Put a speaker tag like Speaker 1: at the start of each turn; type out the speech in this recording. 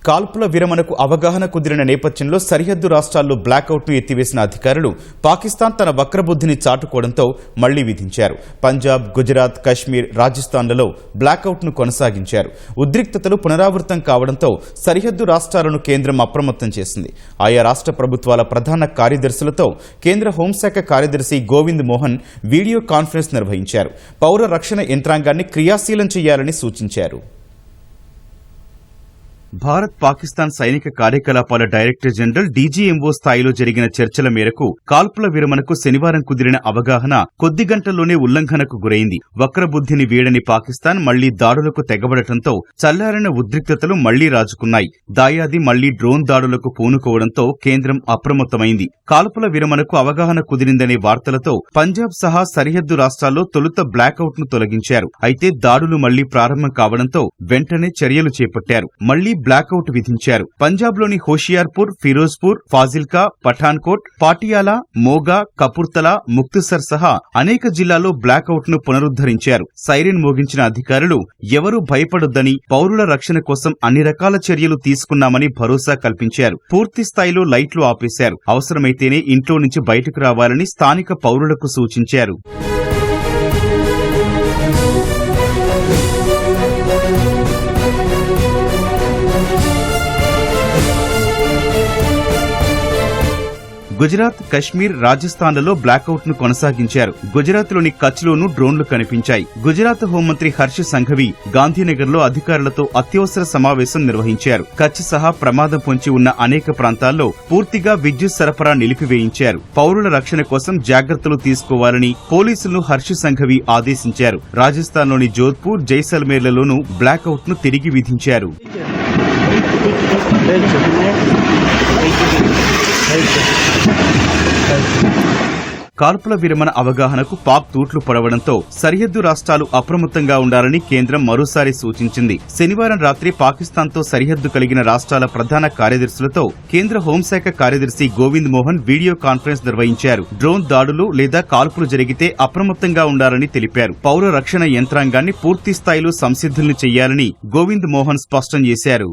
Speaker 1: కాల్పుల విరమణకు అవగాహన కుదిరిన నేపథ్యంలో సరిహద్దు రాష్ట్రాల్లో బ్లాకౌట్ను ఎత్తివేసిన అధికారులు పాకిస్తాన్ తన వక్రబుద్ధిని చాటుకోవడంతో మళ్లీ విధించారు. పంజాబ్, గుజరాత్, కశ్మీర్, రాజస్థాన్లలో బ్లాకౌట్ను కొనసాగించారు. ఉద్రిక్తతలు పునరావృతం కావడంతో సరిహద్దు రాష్ట్రాలను కేంద్రం అప్రమత్తం చేసింది. ఆయా రాష్ట్ర ప్రభుత్వాల ప్రధాన కార్యదర్శులతో కేంద్ర హోంశాఖ కార్యదర్శి గోవింద్ మోహన్ వీడియో కాన్ఫరెన్స్ నిర్వహించారు. పౌర రక్షణ యంత్రాంగాన్ని క్రియాశీలం చేయాలని సూచించారు. భారత్ పాకిస్తాన్ సైనిక కార్యకలాపాల డైరెక్టర్ జనరల్ డీజీఎంఓ స్థాయిలో జరిగిన చర్చల మేరకు కాల్పుల విరమణకు శనివారం కుదిరిన అవగాహన కొద్ది గంటల్లోనే ఉల్లంఘనకు గురైంది. వక్రబుద్ధిని వీడని పాకిస్తాన్ మళ్లీ దాడులకు తెగబడటంతో చల్లారిన ఉద్రిక్తతలు మళ్లీ రాజుకున్నాయి. దాయాది మళ్లీ డ్రోన్ దాడులకు పూనుకోవడంతో కేంద్రం అప్రమత్తమైంది. కాల్పుల విరమణకు అవగాహన కుదిరిందనే వార్తలతో పంజాబ్ సహా సరిహద్దు రాష్ట్రాల్లో తొలుత బ్లాకౌట్ ను తొలగించారు. అయితే దాడులు మళ్లీ ప్రారంభం కావడంతో వెంటనే చర్యలు చేపట్టారు. మళ్లీ బ్లాకౌట్ విధించారు. పంజాబ్లోని హోషియార్పూర్, ఫిరోజ్పూర్, ఫాజిల్కా, పఠాన్కోట్, పాటియాలా, మోగా, కపుర్తలా, ముక్తిసర్ సహా అనేక జిల్లాల్లో బ్లాకౌట్ ను పునరుద్ధరించారు. సైరన్ మోగించిన అధికారులు ఎవరూ భయపడొద్దని, పౌరుల రక్షణ కోసం అన్ని రకాల చర్యలు తీసుకున్నామని భరోసా కల్పించారు. పూర్తి స్థాయిలో లైట్లు ఆపేశారు. అవసరమైతేనే ఇంట్లో నుంచి బయటకు రావాలని స్థానిక పౌరులకు సూచించారు. గుజరాత్, కశ్మీర్, రాజస్థాన్లలో బ్లాకౌట్ ను కొనసాగించారు. గుజరాత్లోని కచ్లోనూ డ్రోన్లు కనిపించాయి. గుజరాత్ హోంమంత్రి హర్ష్ సంఘవి గాంధీనగర్లో అధికారులతో అత్యవసర సమావేశం నిర్వహించారు. కచ్ సహా ప్రమాదం పొంచి ఉన్న అనేక ప్రాంతాల్లో పూర్తిగా విద్యుత్ సరఫరా నిలిపివేయించారు. పౌరుల రక్షణ కోసం జాగ్రత్తలు తీసుకోవాలని పోలీసులను హర్ష్ సంఘవి ఆదేశించారు. రాజస్థాన్లోని జోధ్పూర్, జైసల్మేర్లలోనూ బ్లాకౌట్ ను తిరిగి విధించారు. కాల్పుల విరమణ అవగాహనకు పాక్ తూట్లు పడవడంతో సరిహద్దు రాష్ట్రాలు అప్రమత్తంగా ఉండాలని కేంద్రం మరోసారి సూచించింది. శనివారం రాత్రి పాకిస్తాన్తో సరిహద్దు కలిగిన రాష్ట్రాల ప్రధాన కార్యదర్శులతో కేంద్ర హోంశాఖ కార్యదర్శి గోవింద్ మోహన్ వీడియో కాన్ఫరెన్స్ నిర్వహించారు. డ్రోన్ దాడులు లేదా కాల్పులు జరిగితే అప్రమత్తంగా ఉండాలని తెలిపారు. పౌర రక్షణ యంత్రాంగాన్ని పూర్తి స్థాయిలో సంసిద్ధుల్ని చేయాలని గోవింద్ మోహన్ స్పష్టం చేశారు.